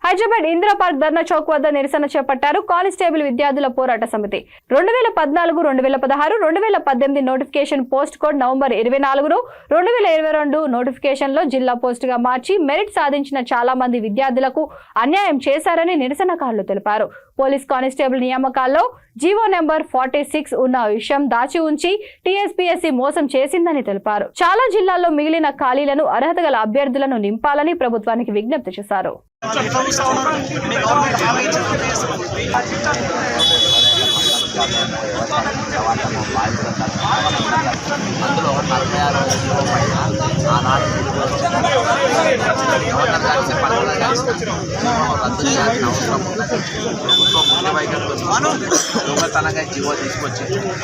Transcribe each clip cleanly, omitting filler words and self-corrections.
Hyderabad Indira park ధర్నా చౌక్ వద్ద నిరసన చేపట్టారు కానిస్టేబుల్ విద్యార్థుల పోరాట సమితి. 2014, 2016, 2018 నోటిఫికేషన్ పోస్ట్ కోడ్ నవంబర్ 24ను 2022 నోటిఫికేషన్లో జిల్లా పోస్టుగా మార్చి మెరిట్ సాధించిన చాలా మంది విద్యార్థులకు అన్యాయం చేశారని నిరసనకారులు తెలిపారు. పోలీస్ కానిస్టేబుల్ నియామకాల్లో జీవో నెంబర్ 46 ఉన్న విషయం దాచి ఉంచి టీఎస్పీఎస్సీ మోసం చేసిందని తెలిపారు. చాలా జిల్లాల్లో మిగిలిన ఖాళీలను అర్హత గల అభ్యర్థులను నింపాలని ప్రభుత్వానికి విజ్ఞప్తి చేశారు. అందులో 46 పైన ఆనాడు గవర్నర్ గారి రద్దు చేయాల్సిన అవసరం ఉన్నది. ప్రభుత్వం ముందు వైఖరితో దొంగతనంగా జీవో తీసుకొచ్చి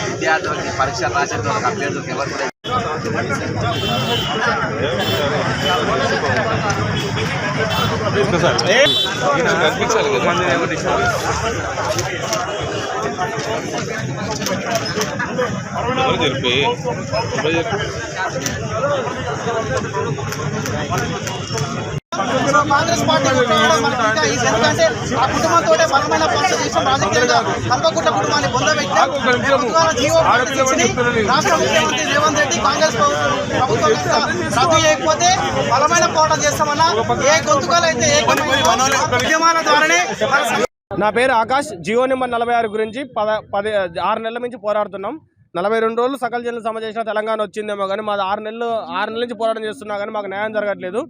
విద్యార్థులకి పరీక్షలు రాసేటువంటి అభ్యర్థులకు ఎవరు కూడా కాంగ్రెస్ పార్టీ ఎందుకంటే ఆ కుటుంబంతో బలమైన పనులు చేసిన రాజకీయంగా కల్పకుట్ల కుటుంబాన్ని పొందబెట్టారు. రాష్ట్ర ముఖ్యమంత్రి రేవంత్ రెడ్డి కాంగ్రెస్ ప్రభుత్వం రద్దు చేయకపోతే బలమైన పోరాటం చేస్తామన్నా ఏ గొంతుకలైతే ఉద్యమాల ద్వారానే. నా పేరు ఆకాష్. జియో నెంబర్ 46 గురించి 6 నెలల నుంచి పోరాడుతున్నాం. 42 రోజులు సకల జనుల సమ చేసిన తెలంగాణ వచ్చిందేమో కానీ మాది 6 నెలల నుంచి పోరాటం చేస్తున్నా కానీ మాకు న్యాయం జరగట్లేదు.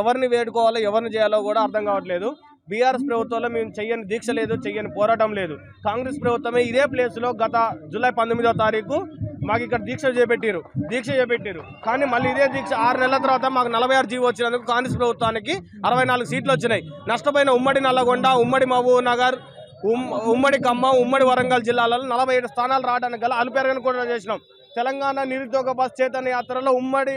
ఎవరిని వేడుకోవాలో ఎవరిని చేయాలో కూడా అర్థం కావట్లేదు. బీఆర్ఎస్ ప్రభుత్వంలో మేము చెయ్యని దీక్ష లేదు, చెయ్యని పోరాటం లేదు. కాంగ్రెస్ ప్రభుత్వమే ఇదే ప్లేస్లో గత జూలై 19వ తారీఖు మాకు ఇక్కడ దీక్ష చేపెట్టారు. కానీ మళ్ళీ ఇదే దీక్ష 6 నెలల తర్వాత మాకు 46 జీవో వచ్చినందుకు కాంగ్రెస్ ప్రభుత్వానికి 64 సీట్లు వచ్చినాయి. నష్టపోయిన ఉమ్మడి నల్లగొండ, ఉమ్మడి మహబూబ్ నగర్, ఉమ్మడి ఖమ్మం, ఉమ్మడి వరంగల్ జిల్లాలలో 47 స్థానాలు రావడానికి గల అలుపెరగని కూడా చేసినాం. తెలంగాణ నిరుద్యోగ బస్ చైతన్య యాత్రలో ఉమ్మడి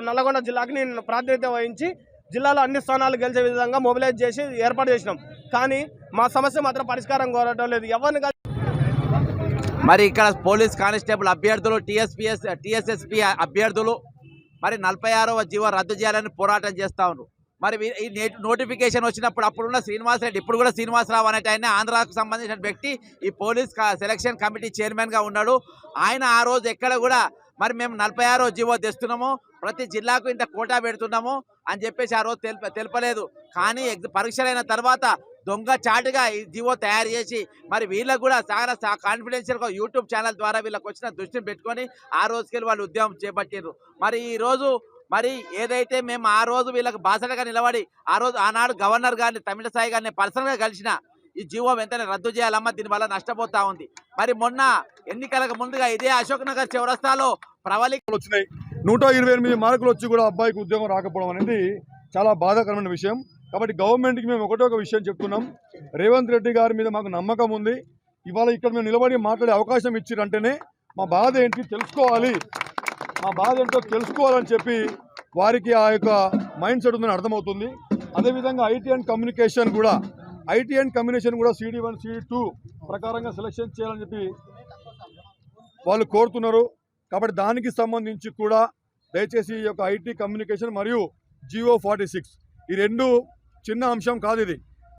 నల్లగొండ జిల్లాకి నేను ప్రాతినిధ్యం వహించి జిల్లాలో అన్ని స్థానాలు గెలిచే విధంగా మొబిలైజ్ చేసి ఏర్పాటు చేసినాం. కానీ మా సమస్య మాత్రం పరిష్కారం కోరటం లేదు. ఎవరిని మరి ఇక్కడ పోలీస్ కానిస్టేబుల్ అభ్యర్థులు, టీఎస్ఎస్పీ అభ్యర్థులు మరి 46వ జీవో రద్దు చేయాలని పోరాటం చేస్తూ ఉన్నారు. మరి ఈ నోటిఫికేషన్ వచ్చినప్పుడు అప్పుడున్న శ్రీనివాసరెడ్డి, ఇప్పుడు కూడా శ్రీనివాసరావు అనేట ఆయన ఆంధ్రాకు సంబంధించిన వ్యక్తి ఈ పోలీస్ సెలక్షన్ కమిటీ చైర్మన్గా ఉన్నాడు. ఆయన ఆ రోజు ఎక్కడ కూడా మరి మేము 46వ జీవో తెస్తున్నాము, ప్రతి జిల్లాకు ఇంత కోటా పెడుతున్నాము అని చెప్పేసి ఆ రోజు తెలపలేదు. కానీ పరీక్షలైన తర్వాత దొంగ చాటుగా ఈ జీవో తయారు చేసి మరి వీళ్ళకు కూడా చాలా కాన్ఫిడెన్షియల్గా యూట్యూబ్ ఛానల్ ద్వారా వీళ్ళకి వచ్చిన దృష్టిని పెట్టుకొని ఆ రోజుకెళ్ళి వాళ్ళు ఉద్యమం చేపట్టారు. మరి ఈరోజు మరి ఏదైతే మేము ఆ రోజు వీళ్ళకి బాసటగా నిలబడి ఆనాడు గవర్నర్ గారిని, తమిళసాయి గారిని పర్సనల్గా కలిసిన ఈ జీవో వెంటనే రద్దు చేయాలమ్మా, దీనివల్ల నష్టపోతా ఉంది. మరి మొన్న ఎన్నికలకు ముందుగా ఇదే అశోక్ నగర్ చౌరస్తాలో ప్రవళికలు వచ్చినాయి. 128 మార్కులు వచ్చి కూడా అబ్బాయికి ఉద్యోగం రాకపోవడం అనేది చాలా బాధాకరమైన విషయం. కాబట్టి గవర్నమెంట్కి మేము ఒక విషయం చెప్తున్నాం. రేవంత్ రెడ్డి గారి మీద మాకు నమ్మకం ఉంది. ఇవాళ ఇక్కడ మేము నిలబడి మాట్లాడే అవకాశం ఇచ్చిరంటేనే మా బాధ ఏంటో తెలుసుకోవాలని చెప్పి వారికి ఆ యొక్క మైండ్ సెట్ ఉందని అర్థమవుతుంది. అదేవిధంగా ఐటీ అండ్ కమ్యూనికేషన్ కూడా CD1, CD2 ప్రకారంగా సెలెక్షన్ చేయాలని చెప్పి వాళ్ళు కోరుతున్నారు. కాబట్టి దానికి సంబంధించి కూడా దయచేసి ఈ యొక్క ఐటీ కమ్యూనికేషన్ మరియు GO 46 ఈ 2 చిన్న అంశం కాదు. ఇది